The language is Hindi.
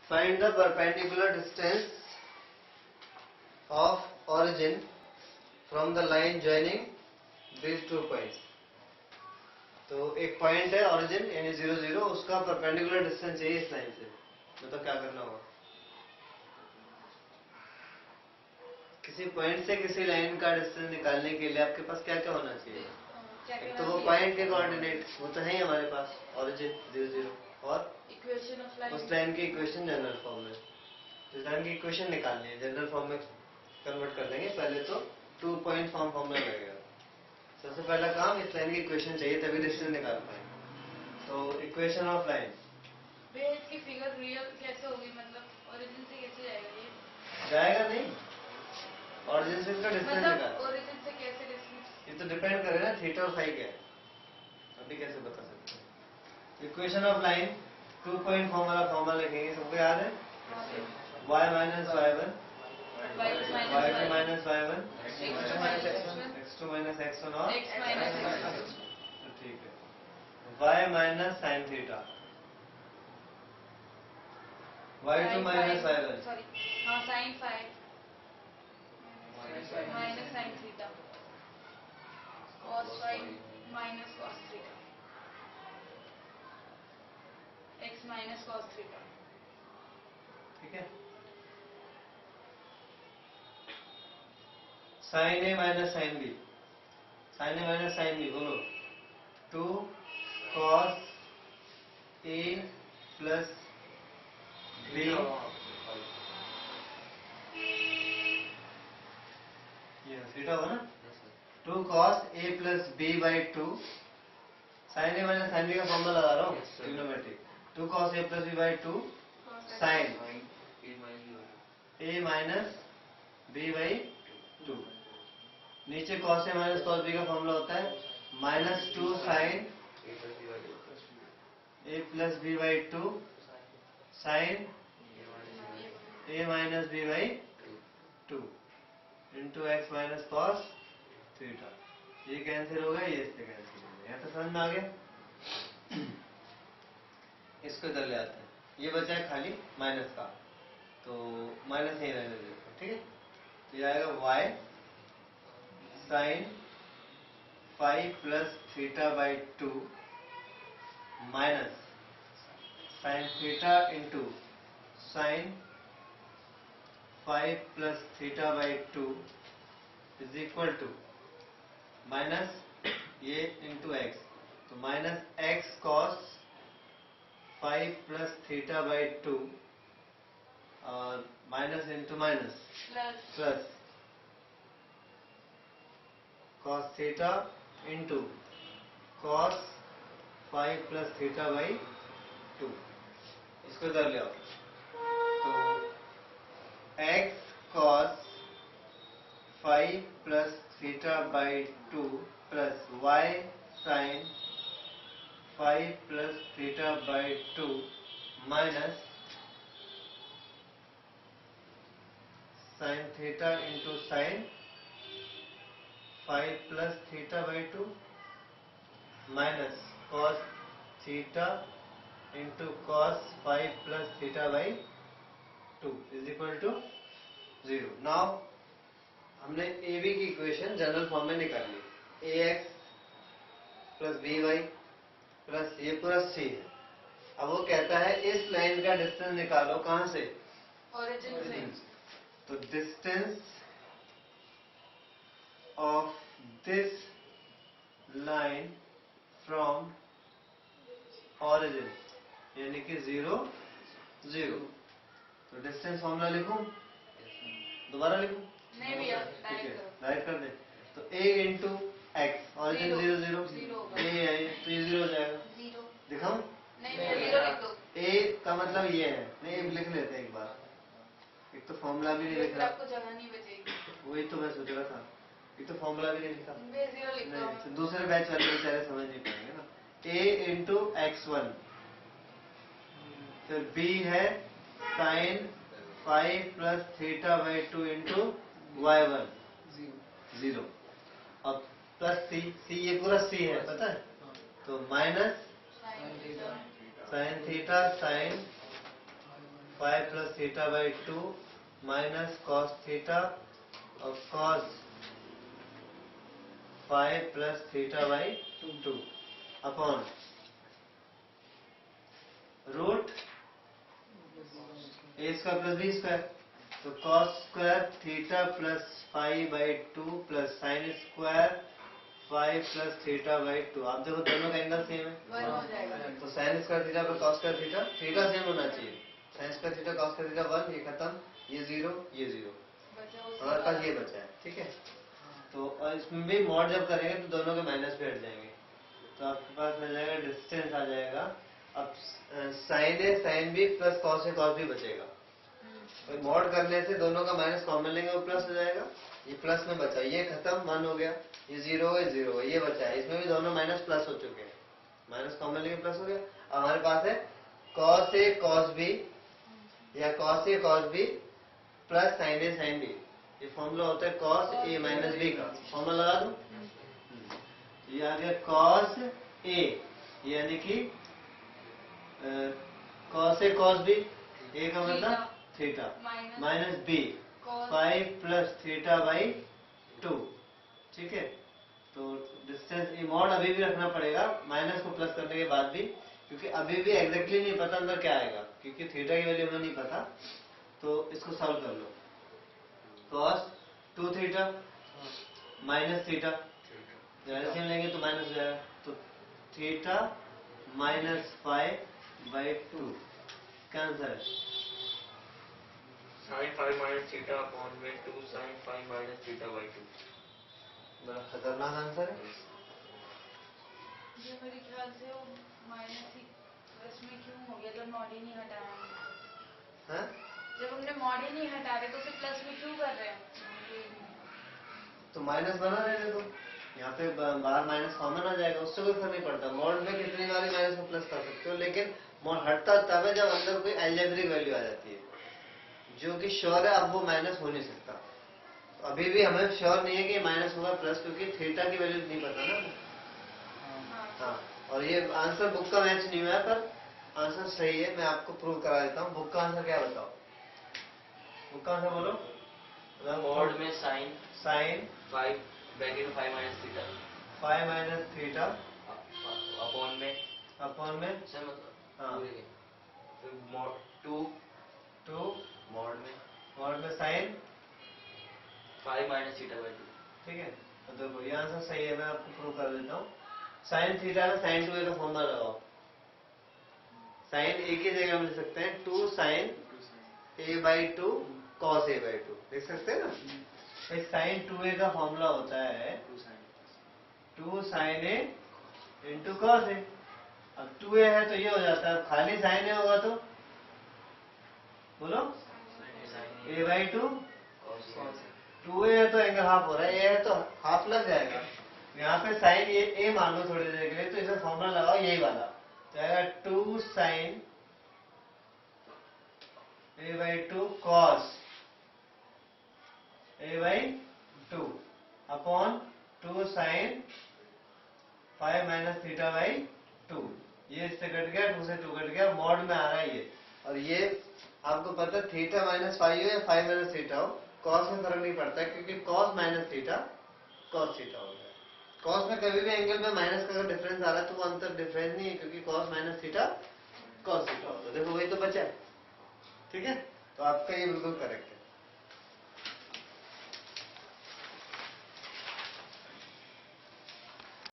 Find the perpendicular distance of origin from the line joining these two points. तो एक पॉइंट है origin यानी 0 0, उसका perpendicular distance चाहिए इस लाइन से। मतलब क्या करना होगा? किसी पॉइंट से किसी लाइन का डिस्टेंस निकालने के लिए आपके पास क्या क्या होना चाहिए? एक तो वो पॉइंट के कोऑर्डिनेट, वो तो है ही हमारे पास, origin 0 0, और इक्वेशन ऑफ लाइन, उस लाइन की इक्वेशन जनरल फॉर्म में। इस लाइन की इक्वेशन निकालनी है, जनरल फॉर्म में कन्वर्ट कर देंगे। पहले तो 2 पॉइंट फॉर्मूला लगेगा। सबसे पहला काम, इस लाइन की इक्वेशन चाहिए तभी डिस्टेंस निकाल पाएंगे। तो इक्वेशन ऑफ लाइन, इसकी फिगर रियल कैसे होगी? मतलब ओरिजिन से कैसे जाएगा ये? जाएगा नहीं, ओरिजिन से इसका डिस्टेंस मतलब निकाल। ओरिजिन से कैसे डिस्टेंस? ये तो डिपेंड करेगा थीटा और फाई क्या है, अभी कैसे बता सकते हैं। Equation of line 2 point formula लिखेंगे, सबको याद है? y minus y1, y2 minus y1, x2 minus x1 और x माइनस x2। ठीक है। y minus sine theta, y2 minus y1, sorry, हाँ sine phi minus sine theta, cos phi minus cos theta, x minus cos theta. ठीक है। साइन ए माइनस साइन बी, साइन ए माइनस साइन बी बोलो, 2 कॉस ए प्लस बी, ये थीटा होगा ना, 2 cos A plus B by 2, sine A minus sine B का फॉर्मूला लगा रहा हूँ, trigonometric. 2 cos A plus B by 2 sine A minus b by 2, नीचे cos a minus cos b का फॉर्मूला होता है -2 sine a plus B by 2 sine A minus b by 2 into x minus cos theta. ये कैंसिल होगा, ये इससे कैंसिल होगा। यहाँ तो समझ में आ गया। इसको इधर ले आते हैं, ये बचा है खाली माइनस का, तो माइनस यही रहने देते, ठीक है। तो ये आएगा y sine phi plus theta by 2 minus sine theta into sine phi plus theta by 2 is equal to minus ये इंटू एक्स, तो minus x cos five plus theta by 2 और minus into minus plus cos theta into cos five plus theta by 2। इसको इधर ले आओ, तो x cos five plus theta by 2 plus y sine five plus theta by 2 minus sine theta into sine five plus theta by 2 minus cos theta into cos five plus theta by 2 is equal to 0। Now हमने ए बी की इक्वेशन जनरल फॉर्म में निकाल ली, A X plus B Y plus ये पूरा सी है। अब वो कहता है इस लाइन का डिस्टेंस निकालो, कहां से? ओरिजिन से। तो distance of this line from origin यानी कि 0 0। तो डिस्टेंस फॉर्मूला लिखूं, दोबारा लिखूं? नहीं भैया, ठीक है, डायरेक्ट कर दे। तो a into x, origin 0 0, a है तो ये 0 हो जाएगा। दिखाऊं? नहीं भैया, 0 लिख दो। a का मतलब ये है, नहीं लिख लेते हैं एक बार, एक तो फॉर्मूला भी नहीं लिख रहा, आपको जगह नहीं बचेगी। वही तो मैं सोच रहा था, एक तो फॉर्मूला भी नहीं लिखा। 0 लिख दो। नहीं, तो दूसरे बैच वाले बेचारे समझ नहीं पाएंगे ना। a इंटू x1, फिर b है sine five plus theta by 2 into y1 0, और प्लस सी, सी ये पूरा सी है पता है, तो minus sine theta sine 5 plus theta by 2 minus cos theta और cos 5 plus theta by 2 upon root a square plus b square. तो cos square theta plus 5 by 2 plus sine square 5 plus theta by 2। आप देखो दोनों का एंगल सेम है, 1 हो जाएगा। तो साइन स्क्वायर थीटा पर cos square theta, theta same होना चाहिए। Sine square theta cos square theta 1, ये खत्म, ये 0, ये 0, बचा उसी हमारे पास वाला। ये बचा है। ठीक है, तो और इसमें भी मॉड जब करेंगे तो दोनों के माइनस पे हट जाएंगे, तो आपके पास मिल जाएगा डिस्टेंस आ जाएगा। अब sign a sine B plus cos a cos B बचेगा। तो मॉड करने से दोनों का माइनस कॉमन लेंगे, वो प्लस हो जाएगा। ये प्लस में बचा, ये खत्म, 1 हो गया, ये 0 हो गया, 0 हो गया, ये बचा है। इसमें भी दोनों माइनस प्लस हो चुके हैं, माइनस कॉमन लेंगे प्लस हो गया। अब हमारे पास है कॉस ए कॉस बी या cos a cos b plus sine a sine b. ये फॉर्मूला होता है कॉस ए माइनस बी का, फॉर्मूला लगा दूं। ये आ गया कॉस ए यानी कि cos a cos b, a का मतलब theta minus b 5 plus theta by 2। ठीक है, तो डिस्टेंस मॉड अभी भी रखना पड़ेगा माइनस को प्लस करने के बाद भी, क्योंकि अभी भी एग्जैक्टली नहीं पता अंदर क्या आएगा, क्योंकि थीटा की वैल्यू हमें नहीं पता। तो इसको सॉल्व कर लो। Cos 2 theta minus theta, LCM लेंगे तो माइनस हो जाएगा, तो थीटा माइनस 5 बाई 2 क्या आंसर है? sin 5 minus theta upon में 2 sin 5 minus theta by 2। बड़ा खतरनाक आंसर है। ये मेरे ख्याल से वो माइनस ही प्लस में क्यों हो गया जब मॉड ही नहीं हटाया हमने? हाँ? जब हमने मॉड ही नहीं हटा रहे तो फिर प्लस में क्यों कर रहे हैं? तो माइनस बना रहने दो, यहाँ पे बाहर माइनस कॉमन आ जाएगा, उससे कोई फर्क नहीं पड़ता। मॉड में कितनी बार माइनस को प्लस कर सकते हो, लेकिन मॉड हटता तब है जब अंदर कोई अलजेब्रिक वैल्यू आ जाती है जो कि श्योर है अब वो माइनस हो नहीं सकता। तो अभी भी हमें श्योर नहीं है कि माइनस होगा प्लस, क्योंकि थीटा की वैल्यू नहीं पता ना। हाँ, और ये आंसर बुक का मैच नहीं हुआ है, पर आंसर सही है। मैं आपको प्रूव करा देता हूँ। बुक का आंसर क्या बताओ? बुक का आंसर बोलो। मॉड में sin sine 5 bracket 5 minus theta 5 minus theta upon में अपॉन में सर मतलब हाँ। पूरे के। फिर मॉड 2 मॉड में साइन 5 minus theta by 2। ठीक है, तो देखो ये आंसर सही है। मैं आपको प्रूव कर देता हूँ। साइन थीटा में साइन 2a का फॉर्मूला लगाओ। साइन ए की जगह हम लिख सकते हैं 2 sine a by 2 cos a by 2, देख सकते हैं ना। एक साइन 2a का फॉर्मूला होता है 2 sine a into cos a। अब 2a है तो ये हो जाता है, खाली साइन a होगा तो बोलो a बाई 2। 2a है तो एंगल हाफ हो रहा है, a है तो हाफ लग जाएगा। यहाँ पे साइन ये a मान लो थोड़ी देर के लिए, तो इसे फॉर्मूला लगाओ यही वाला, तो आएगा 2 sine a by 2 cos a by 2 upon 2 sine 5 minus theta by 2। ये इससे कट गया, 2 से 2 कट गया, मॉड में आ रहा है ये। और ये आपको पता है थीटा माइनस 5 हो या 5 माइनस थीटा हो, कॉस में फर्क नहीं पड़ता है, क्योंकि cos minus theta cos theta होता है। कॉस में कभी भी एंगल में माइनस का अगर डिफरेंस आ रहा है तो वो अंतर डिफरेंस नहीं है, क्योंकि cos minus theta cos theta होता है। देखो वही तो बचा है। ठीक है, तो आपका ये बिल्कुल करेक्ट है।